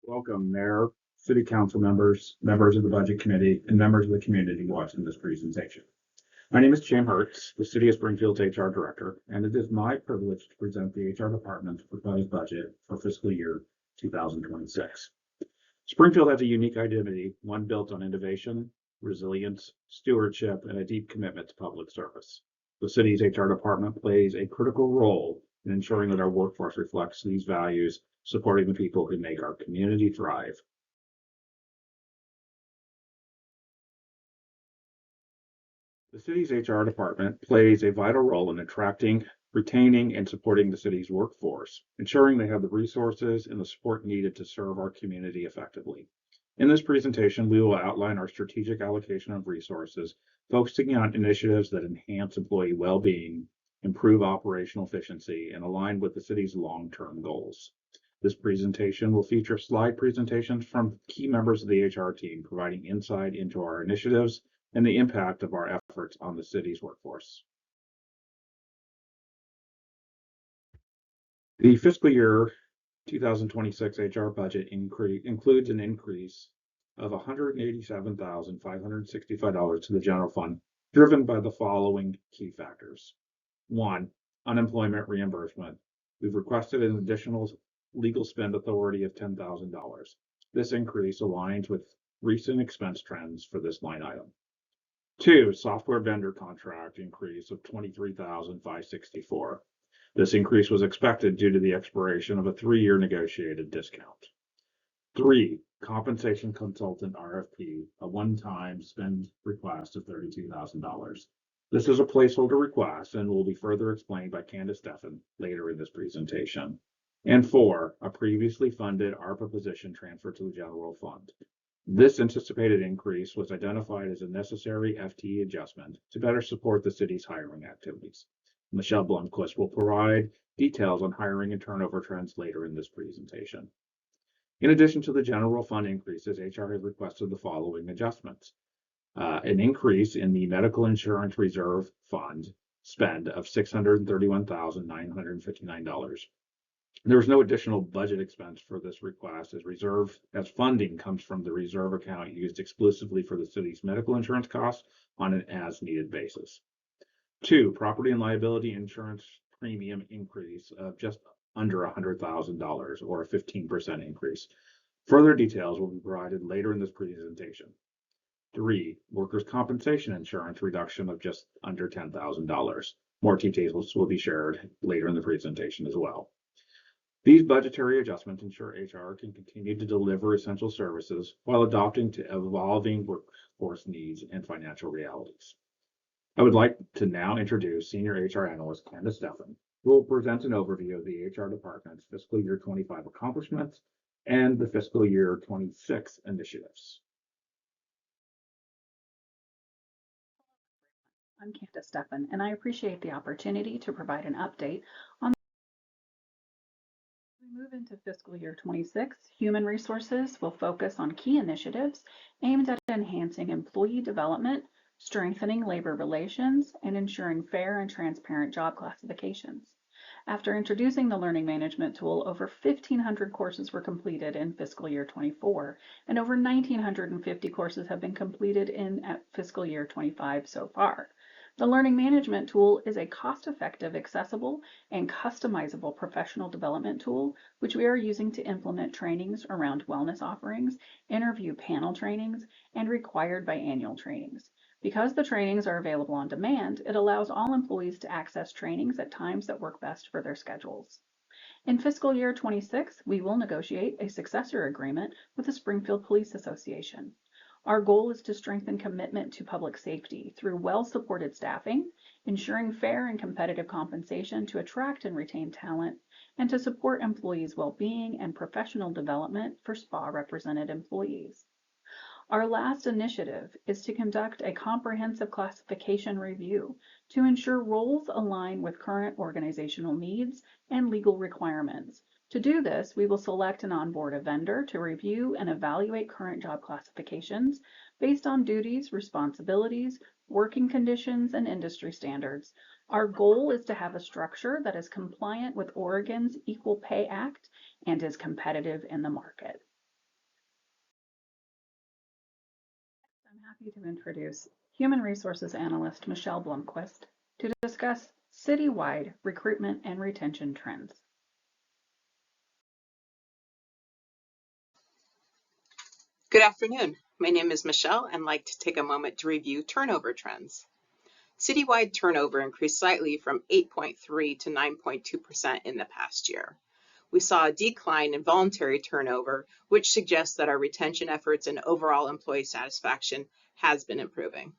Welcome, Mayor, City Council members, members of the Budget Committee, and members of the community watching this presentation. My name is Jim Hertz, the City of Springfield's HR Director, and it is my privilege to present the HR Department's proposed budget for fiscal year 2026. Springfield has a unique identity, one built on innovation, resilience, stewardship, and a deep commitment to public service. The city's HR department plays a critical role in ensuring that our workforce reflects these values, supporting the people who make our community thrive. The city's HR department plays a vital role in attracting, retaining, and supporting the city's workforce, ensuring they have the resources and the support needed to serve our community effectively. In this presentation, we will outline our strategic allocation of resources, focusing on initiatives that enhance employee well-being, improve operational efficiency, and align with the city's long-term goals. This presentation will feature slide presentations from key members of the HR team, providing insight into our initiatives and the impact of our efforts on the city's workforce. The fiscal year 2026 HR budget includes an increase of $187,565 to the general fund, driven by the following key factors. One, unemployment reimbursement. We've requested an additional legal spend authority of $10,000. This increase aligns with recent expense trends for this line item. Two, software vendor contract increase of $23,564. This increase was expected due to the expiration of a 3-year negotiated discount. Three, compensation consultant RFP, a one-time spend request of $32,000. This is a placeholder request and will be further explained by Candace Steffen later in this presentation. And four, a previously funded ARPA position transfer to the general fund. This anticipated increase was identified as a necessary FTE adjustment to better support the city's hiring activities. Michelle Blomquist will provide details on hiring and turnover trends later in this presentation. In addition to the general fund increases, HR has requested the following adjustments. An increase in the medical insurance reserve fund spend of $631,959. There is no additional budget expense for this request as funding comes from the reserve account used exclusively for the city's medical insurance costs on an as-needed basis. Two, property and liability insurance premium increase of just under $100,000 or a 15% increase. Further details will be provided later in this presentation. Three, workers' compensation insurance reduction of just under $10,000. More details will be shared later in the presentation as well. These budgetary adjustments ensure HR can continue to deliver essential services while adapting to evolving workforce needs and financial realities. I would like to now introduce Senior HR Analyst Candace Steffen, who will present an overview of the HR Department's fiscal year 25 accomplishments and the fiscal year 26 initiatives. I'm Candace Steffen, and I appreciate the opportunity to provide an update on. As we move into fiscal year 26, Human Resources will focus on key initiatives aimed at enhancing employee development, strengthening labor relations, and ensuring fair and transparent job classifications. After introducing the learning management tool, over 1,500 courses were completed in fiscal year 24, and over 1,950 courses have been completed in fiscal year 25 so far. The learning management tool is a cost-effective, accessible, and customizable professional development tool, which we are using to implement trainings around wellness offerings, interview panel trainings, and required biannual trainings. Because the trainings are available on demand, it allows all employees to access trainings at times that work best for their schedules. In fiscal year 26, we will negotiate a successor agreement with the Springfield Police Association. Our goal is to strengthen commitment to public safety through well-supported staffing, ensuring fair and competitive compensation to attract and retain talent, and to support employees' well-being and professional development for SPA-represented employees. Our last initiative is to conduct a comprehensive classification review to ensure roles align with current organizational needs and legal requirements. To do this, we will select and onboard a vendor to review and evaluate current job classifications based on duties, responsibilities, working conditions, and industry standards. Our goal is to have a structure that is compliant with Oregon's Equal Pay Act and is competitive in the market. To introduce Human Resources Analyst Michelle Blomquist to discuss citywide recruitment and retention trends. Good afternoon. My name is Michelle and I'd like to take a moment to review turnover trends. Citywide turnover increased slightly from 8.3 to 9.2% in the past year. We saw a decline in voluntary turnover, which suggests that our retention efforts and overall employee satisfaction has been improving.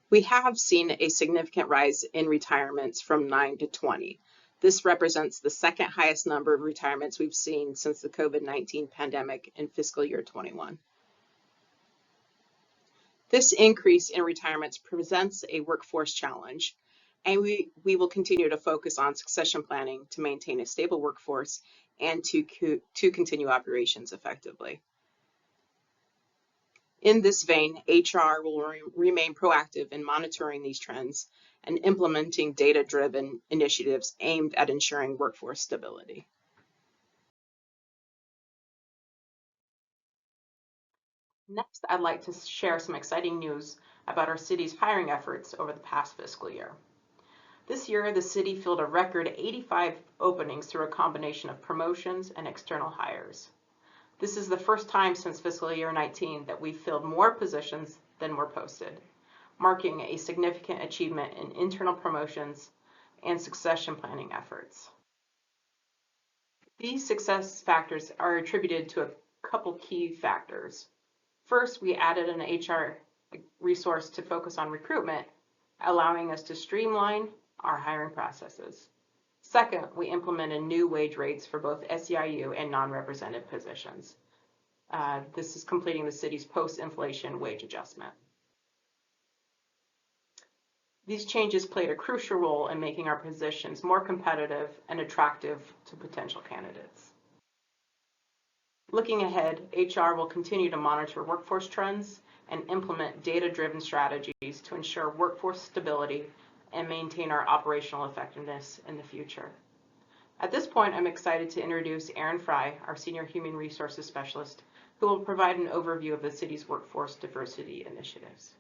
We have seen a significant rise in retirements from 9 to 20. This represents the second highest number of retirements we've seen since the COVID-19 pandemic in fiscal year 21. This increase in retirements presents a workforce challenge, and we will continue to focus on succession planning to maintain a stable workforce and to continue operations effectively. In this vein, HR will remain proactive in monitoring these trends and implementing data-driven initiatives aimed at ensuring workforce stability. Next, I'd like to share some exciting news about our city's hiring efforts over the past fiscal year. This year, the city filled a record 85 openings through a combination of promotions and external hires. This is the first time since fiscal year 19 that we've filled more positions than were posted, marking a significant achievement in internal promotions and succession planning efforts. These success factors are attributed to a couple key factors. First, we added an HR resource to focus on recruitment, allowing us to streamline our hiring processes. Second, we implemented new wage rates for both SEIU and non-represented positions. This is completing the city's post-inflation wage adjustment. These changes played a crucial role in making our positions more competitive and attractive to potential candidates. Looking ahead, HR will continue to monitor workforce trends and implement data-driven strategies to ensure workforce stability and maintain our operational effectiveness in the future. At this point, I'm excited to introduce Erin Fry, our Senior Human Resources Specialist, who will provide an overview of the city's workforce diversity initiatives.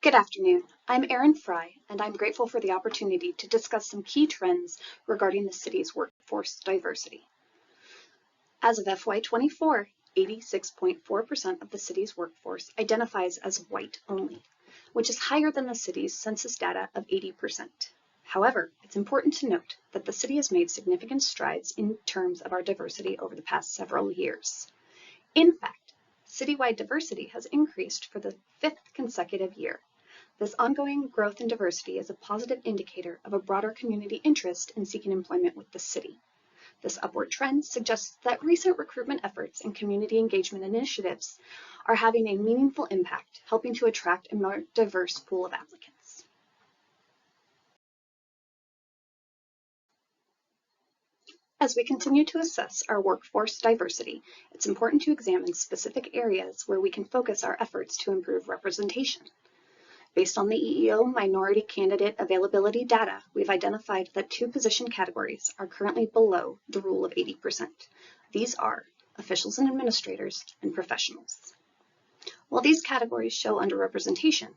Good afternoon. I'm Erin Fry, and I'm grateful for the opportunity to discuss some key trends regarding the city's workforce diversity. As of FY24, 86.4% of the city's workforce identifies as white only, which is higher than the city's census data of 80%. However, it's important to note that the city has made significant strides in terms of our diversity over the past several years. In fact, citywide diversity has increased for the 5th consecutive year. This ongoing growth in diversity is a positive indicator of a broader community interest in seeking employment with the city. This upward trend suggests that recent recruitment efforts and community engagement initiatives are having a meaningful impact, helping to attract a more diverse pool of applicants. As we continue to assess our workforce diversity, it's important to examine specific areas where we can focus our efforts to improve representation. Based on the EEO minority candidate availability data, we've identified that 2 position categories are currently below the rule of 80%. These are officials and administrators and professionals. While these categories show underrepresentation,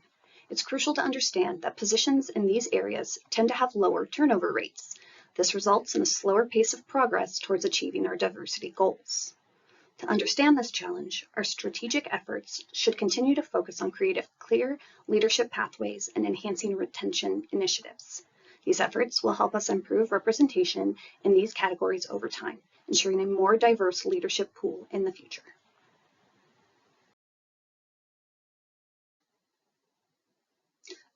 it's crucial to understand that positions in these areas tend to have lower turnover rates. This results in a slower pace of progress towards achieving our diversity goals. To understand this challenge, our strategic efforts should continue to focus on creating clear leadership pathways and enhancing retention initiatives. These efforts will help us improve representation in these categories over time, ensuring a more diverse leadership pool in the future.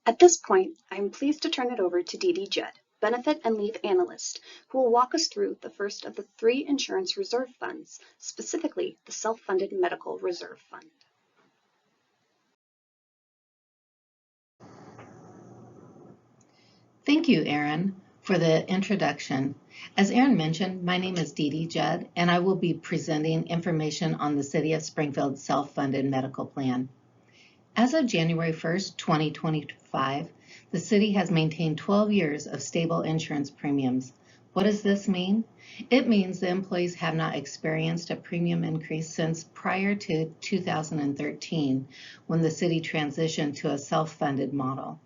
At this point, I am pleased to turn it over to Dee Dee Judd, Benefit and Leave Analyst, who will walk us through the first of the 3 insurance reserve funds, specifically the Self-Funded Medical Reserve Fund. Thank you, Erin, for the introduction. As Erin mentioned, my name is Dee Dee Judd, and I will be presenting information on the City of Springfield's self-funded medical plan. As of January 1st, 2025, the city has maintained 12 years of stable insurance premiums, What does this mean? It means the employees have not experienced a premium increase since prior to 2013, when the city transitioned to a self-funded model.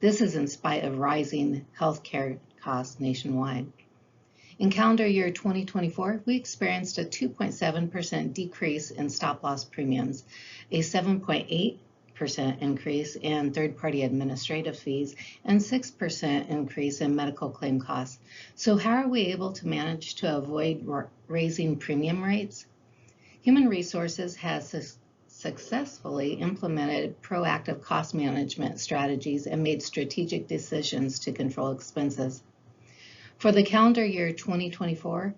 This is in spite of rising healthcare costs nationwide. In calendar year 2024, we experienced a 2.7% decrease in stop-loss premiums, a 7.8% increase in third-party administrative fees, and 6% increase in medical claim costs. So how are we able to manage to avoid raising premium rates? Human Resources has successfully implemented proactive cost management strategies and made strategic decisions to control expenses. For the calendar year 2024,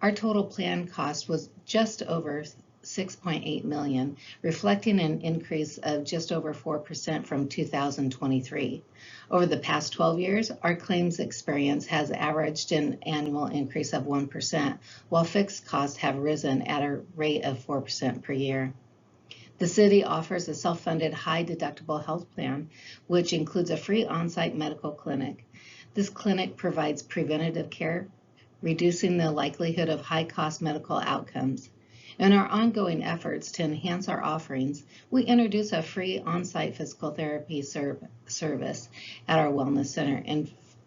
our total plan cost was just over $6.8 million, reflecting an increase of just over 4% from 2023. Over the past 12 years, our claims experience has averaged an annual increase of 1%, while fixed costs have risen at a rate of 4% per year. The city offers a self-funded high-deductible health plan, which includes a free on-site medical clinic. This clinic provides preventative care, reducing the likelihood of high-cost medical outcomes. In our ongoing efforts to enhance our offerings, we introduce a free on-site physical therapy service at our wellness center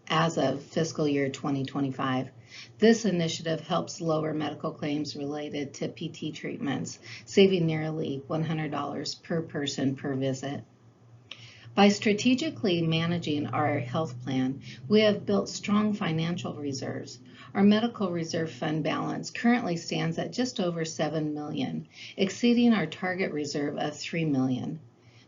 as of fiscal year 2025. This initiative helps lower medical claims related to PT treatments, saving nearly $100 per person per visit. By strategically managing our health plan, we have built strong financial reserves. Our medical reserve fund balance currently stands at just over $7 million, exceeding our target reserve of $3 million.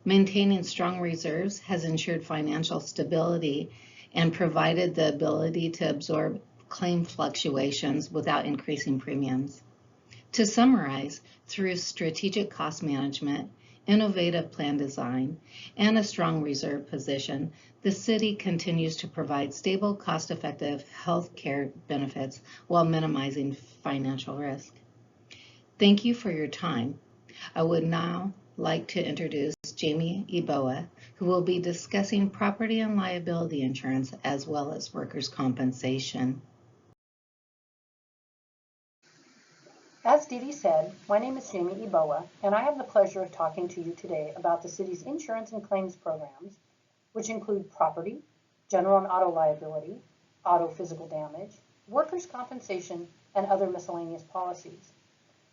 Maintaining strong reserves has ensured financial stability and provided the ability to absorb claim fluctuations without increasing premiums. To summarize, through strategic cost management, innovative plan design, and a strong reserve position, the city continues to provide stable, cost-effective health care benefits while minimizing financial risk. Thank you for your time. I would now like to introduce Jamie Eboa, who will be discussing property and liability insurance as well as workers' compensation. As Dee Dee said, my name is Jamie Eboa, and I have the pleasure of talking to you today about the city's insurance and claims programs, which include property, general and auto liability, auto physical damage, workers' compensation, and other miscellaneous policies.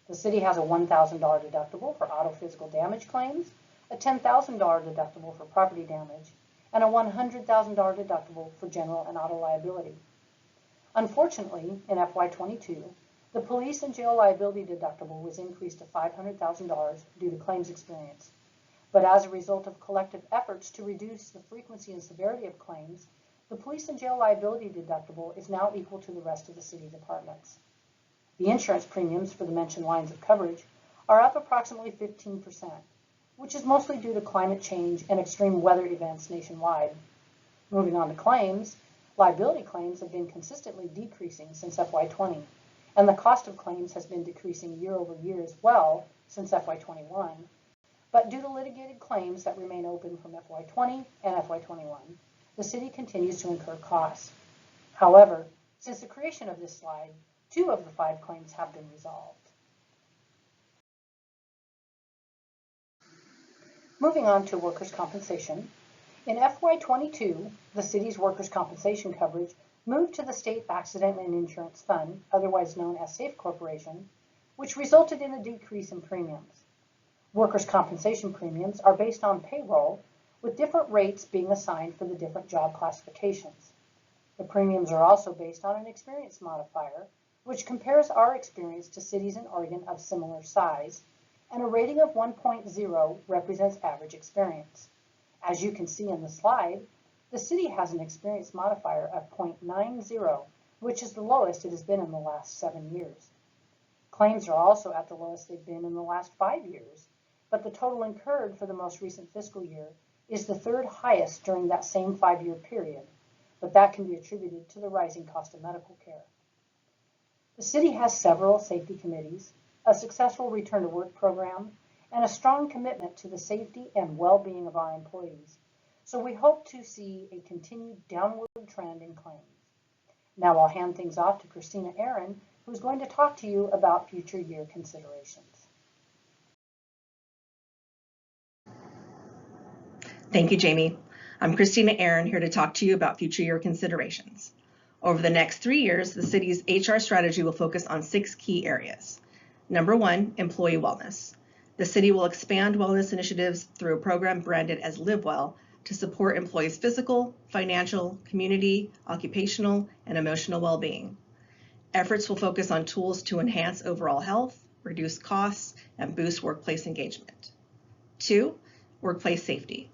The city has a $1,000 deductible for auto physical damage claims, a $10,000 deductible for property damage, and a $100,000 deductible for general and auto liability. Unfortunately, in FY22, the police and jail liability deductible was increased to $500,000 due to claims experience. But as a result of collective efforts to reduce the frequency and severity of claims, the police and jail liability deductible is now equal to the rest of the city departments. The insurance premiums for the mentioned lines of coverage are up approximately 15%, which is mostly due to climate change and extreme weather events nationwide. Moving on to claims, liability claims have been consistently decreasing since FY20. And the cost of claims has been decreasing year over year as well since FY21. But due to litigated claims that remain open from FY20 and FY21, the city continues to incur costs. However, since the creation of this slide, 2 of the 5 claims have been resolved. Moving on to workers' compensation. In FY22, the city's workers' compensation coverage moved to the State Accident and Insurance Fund, otherwise known as SAFE Corporation, which resulted in a decrease in premiums. Workers' compensation premiums are based on payroll, with different rates being assigned for the different job classifications. The premiums are also based on an experience modifier, which compares our experience to cities in Oregon of similar size, and a rating of 1.0 represents average experience. As you can see in the slide, the city has an experience modifier of 0.90, which is the lowest it has been in the last 7 years. Claims are also at the lowest they've been in the last 5 years, but the total incurred for the most recent fiscal year is the 3rd highest during that same 5-year period, but that can be attributed to the rising cost of medical care. The city has several safety committees, a successful return to work program, and a strong commitment to the safety and well-being of our employees. So we hope to see a continued downward trend in claims. Now I'll hand things off to Christina Aaron, who's going to talk to you about future year considerations. Thank you, Jamie. I'm Christina Aaron, here to talk to you about future year considerations. Over the next 3 years, the city's HR strategy will focus on 6 key areas. Number 1, employee wellness. The city will expand wellness initiatives through a program branded as Live Well to support employees' physical, financial, community, occupational, and emotional well-being. Efforts will focus on tools to enhance overall health, reduce costs, and boost workplace engagement. 2, workplace safety.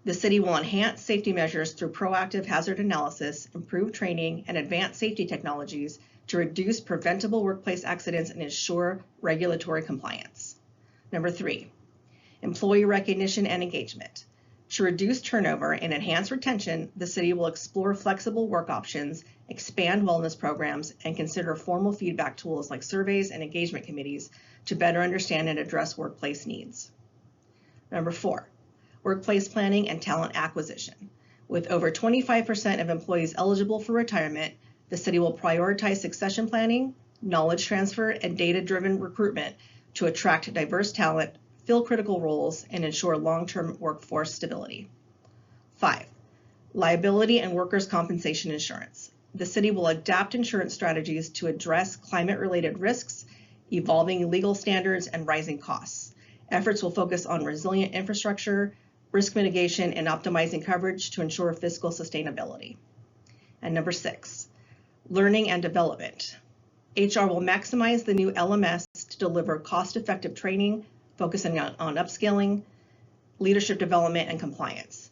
The city will enhance safety measures through proactive hazard analysis, improved training, and advanced safety technologies to reduce preventable workplace accidents and ensure regulatory compliance. Number 3, employee recognition and engagement. To reduce turnover and enhance retention, the city will explore flexible work options, expand wellness programs, and consider formal feedback tools like surveys and engagement committees to better understand and address workplace needs. Number 4, workplace planning and talent acquisition. With over 25% of employees eligible for retirement, the city will prioritize succession planning, knowledge transfer, and data-driven recruitment to attract diverse talent, fill critical roles, and ensure long-term workforce stability. 5, liability and workers' compensation insurance. The city will adapt insurance strategies to address climate-related risks, evolving legal standards, and rising costs. Efforts will focus on resilient infrastructure, risk mitigation, and optimizing coverage to ensure fiscal sustainability. And number 6, learning and development. HR will maximize the new LMS to deliver cost-effective training, focusing on upskilling, leadership development, and compliance.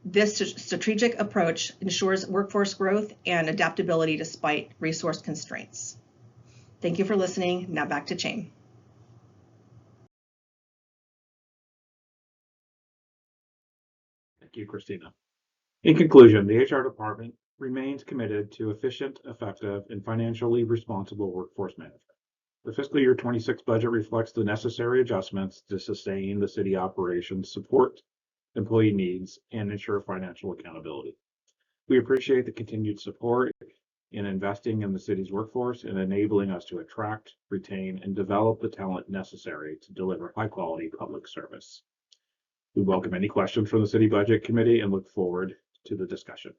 This strategic approach ensures workforce growth and adaptability despite resource constraints. Thank you for listening. Now back to Chame. Thank you, Christina. In conclusion, the HR department remains committed to efficient, effective, and financially responsible workforce management. The fiscal year 26 budget reflects the necessary adjustments to sustain the city operations, support employee needs, and ensure financial accountability. We appreciate the continued support in investing in the city's workforce and enabling us to attract, retain, and develop the talent necessary to deliver high-quality public service. We welcome any questions from the City Budget Committee and look forward to the discussion.